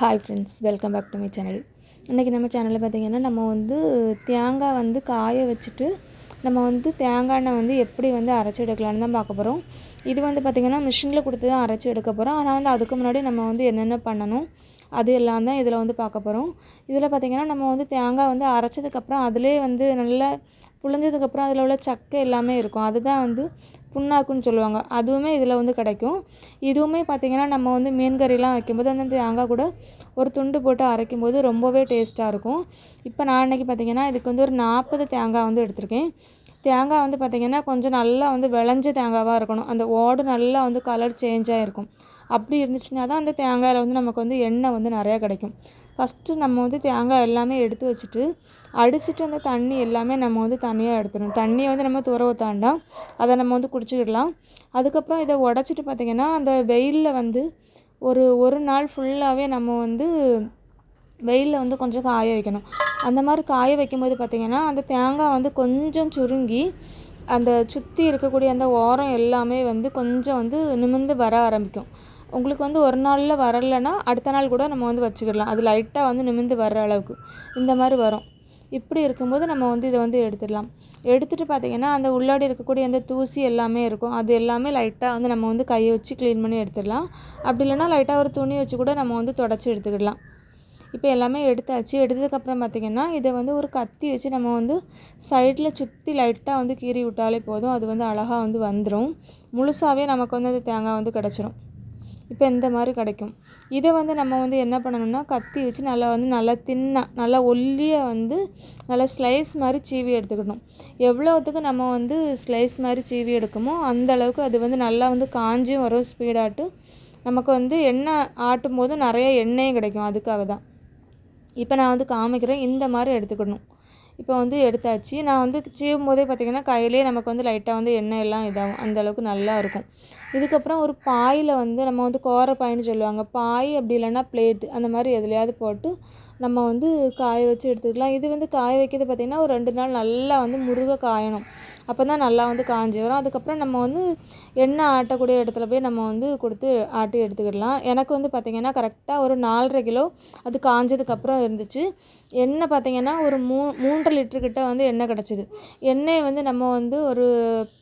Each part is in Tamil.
Hi friends, welcome back to my channel. இன்றைக்கி நம்ம சேனலில் பார்த்திங்கன்னா தேங்காய் காய வச்சுட்டு நம்ம தேங்காய் எண்ணெய் எப்படி அரைச்சி எடுக்கலான்னு தான் பார்க்க போகிறோம். இது பார்த்திங்கன்னா மிஷினில் கொடுத்து தான் அரைச்சி எடுக்க போகிறோம். ஆனால் அதுக்கு முன்னாடி நம்ம என்னென்ன பண்ணணும் அது எல்லாம் தான் இதில் பார்க்க போகிறோம். இதில் பார்த்திங்கன்னா நம்ம தேங்காய் அரைச்சதுக்கப்புறம் அதிலே நல்லா புழிஞ்சதுக்கப்புறம் அதில் உள்ள சக்கை எல்லாமே இருக்கும். அதுதான் புண்ணாக்குன்னு சொல்லுவாங்க. அதுவுமே இதில் கிடைக்கும். இதுவுமே பார்த்திங்கன்னா நம்ம மீன் கறிலாம் வைக்கும்போது அந்த தேங்காய் கூட ஒரு துண்டு போட்டு அரைக்கும்போது ரொம்பவே டேஸ்ட்டாக இருக்கும். இப்போ நான் இன்றைக்கி பார்த்திங்கன்னா இதுக்கு ஒரு 40 தேங்காய் எடுத்திருக்கேன். தேங்காய் பார்த்திங்கன்னா கொஞ்சம் நல்லா விளைஞ்ச தேங்காவாக இருக்கணும். அந்த ஓடு நல்லா கலர் சேஞ்ச் ஆகிருக்கும். அப்படி இருந்துச்சுன்னா தான் அந்த தேங்காயில் நமக்கு எண்ணெய் நிறையா கிடைக்கும். ஃபஸ்ட்டு நம்ம தேங்காய் எல்லாமே எடுத்து வச்சுட்டு அடிச்சுட்டு அந்த தண்ணி எல்லாமே நம்ம தனியாக எடுத்துடணும். தண்ணியை நம்ம தூர ஊற்றாண்டாம், அதை நம்ம குடிச்சிக்கிடலாம். அதுக்கப்புறம் இதை உடச்சிட்டு பார்த்திங்கன்னா அந்த வெயிலில் ஒரு நாள் ஃபுல்லாகவே நம்ம வெயிலில் கொஞ்சம் காய வைக்கணும். அந்த மாதிரி காய வைக்கும்போது பார்த்திங்கன்னா அந்த தேங்காய் கொஞ்சம் சுருங்கி அந்த சுற்றி இருக்கக்கூடிய அந்த ஓரம் எல்லாமே கொஞ்சம் நிமிர்ந்து வர ஆரம்பிக்கும். உங்களுக்கு ஒரு நாளில் வரலைன்னா அடுத்த நாள் கூட நம்ம வச்சுக்கிடலாம். அது லைட்டாக நிமிர்ந்து வர்ற அளவுக்கு இந்த மாதிரி வரும். இப்படி இருக்கும்போது நம்ம இதை எடுத்துடலாம். எடுத்துகிட்டு பார்த்திங்கன்னா அந்த உள்ளாடி இருக்கக்கூடிய அந்த தூசி எல்லாமே இருக்கும். அது எல்லாமே லைட்டாக நம்ம கையை வச்சு க்ளீன் பண்ணி எடுத்துடலாம். அப்படி இல்லைனா லைட்டாக ஒரு துணி வச்சு கூட நம்ம தொடச்சி எடுத்துக்கிடலாம். இப்போ எல்லாமே எடுத்தாச்சு. எடுத்ததுக்கப்புறம் பார்த்திங்கன்னா இதை ஒரு கத்தி வச்சு நம்ம சைடில் சுற்றி லைட்டாக கீறி விட்டாலே போதும். அது அழகாக வந்துடும். முழுசாகவே நமக்கு அந்த தேங்காய் கிடச்சிரும். இப்போ இந்த மாதிரி கிடைக்கும். இதை நம்ம என்ன பண்ணணும்னா கத்தி வச்சு நல்லா தின்னாக நல்லா ஒல்லியாக நல்லா ஸ்லைஸ் மாதிரி சீவி எடுத்துக்கணும். எவ்வளோத்துக்கு நம்ம ஸ்லைஸ் மாதிரி சீவி எடுக்குமோ அந்த அளவுக்கு அது நல்லா காஞ்சியும் வரும். ஸ்பீடாட்டு நமக்கு எண்ணெய் ஆட்டும் போது நிறைய எண்ணெயும் கிடைக்கும். அதுக்காக தான் இப்போ நான் காமிக்கிறேன். இந்த மாதிரி எடுத்துக்கணும். இப்போ எடுத்தாச்சு. நான் சீவும் போதே பார்த்திங்கன்னா கையிலே நமக்கு லைட்டாக எண்ணெய் எல்லாம் இதாகும். அந்தளவுக்கு நல்லா இருக்கும். இதுக்கப்புறம் ஒரு பாயில் நம்ம கோர பாயின்னு சொல்லுவாங்க. பாய் அப்படி இல்லைன்னா பிளேட்டு அந்த மாதிரி எதுலையாவது போட்டு நம்ம காய வச்சு எடுத்துக்கலாம். இது காய வைக்கிறது பார்த்திங்கன்னா ஒரு 2 நாள் நல்லா முருக காயணும். அப்போ தான் நல்லா காஞ்சி வரும். அதுக்கப்புறம் நம்ம எண்ணெய் ஆட்டக்கூடிய இடத்துல போய் நம்ம கொடுத்து ஆட்டி எடுத்துக்கிடலாம். எனக்கு பார்த்திங்கன்னா கரெக்டாக ஒரு 4.5 கிலோ அது காஞ்சதுக்கப்புறம் இருந்துச்சு. எண்ணெய் பார்த்திங்கன்னா ஒரு 3.5 லிட்டருக்கிட்ட எண்ணெய் கிடச்சிது. எண்ணெயை நம்ம ஒரு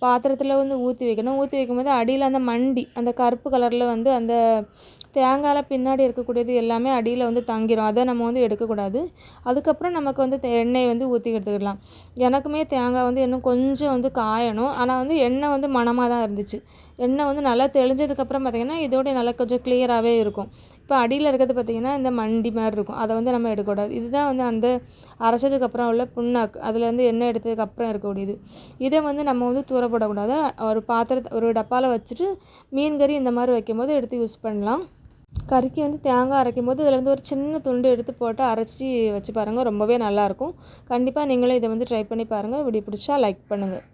பாத்திரத்தில் ஊற்றி வைக்கணும். ஊற்றி வைக்கும்போது அடியில் அந்த மண்டி அந்த கருப்பு கலரில் அந்த தேங்காயில் பின்னாடி இருக்கக்கூடியது எல்லாமே அடியில் தங்கிடும். அதை நம்ம எடுக்கக்கூடாது. அதுக்கப்புறம் நமக்கு எண்ணெயை ஊற்றி எடுத்துக்கிடலாம். எனக்குமே தேங்காய் இன்னும் கொஞ்சம் காயணும். ஆனால் எண்ணெய் மணமாக தான் இருந்துச்சு. எண்ணெய் நல்லா தெளிஞ்சதுக்கப்புறம் பார்த்திங்கன்னா இதோட நல்லா கொஞ்சம் கிளியராகவே இருக்கும். இப்போ அடியில் இருக்கிறது பார்த்திங்கன்னா இந்த மண்டி மாதிரி இருக்கும். அதை நம்ம எடுக்கக்கூடாது. இதுதான் அந்த அரைச்சதுக்கப்புறம் உள்ள புண்ணாக்கு. அதில் எண்ணெய் எடுத்ததுக்கப்புறம் இருக்கக்கூடியது. இதை நம்ம தூரப்படக்கூடாது. ஒரு டப்பாவில் வச்சுட்டு மீன் கறி இந்த மாதிரி வைக்கும்போது எடுத்து யூஸ் பண்ணலாம். கறிக்கு தேங்காய் அரைக்கும் போது இதில் ஒரு சின்ன துண்டு எடுத்து போட்டு அரைச்சி வச்சு பாருங்கள். ரொம்பவே நல்லாயிருக்கும். கண்டிப்பாக நீங்களும் இதை ட்ரை பண்ணி பாருங்கள். வீடியோ பிடிச்சா லைக் பண்ணுங்கள்.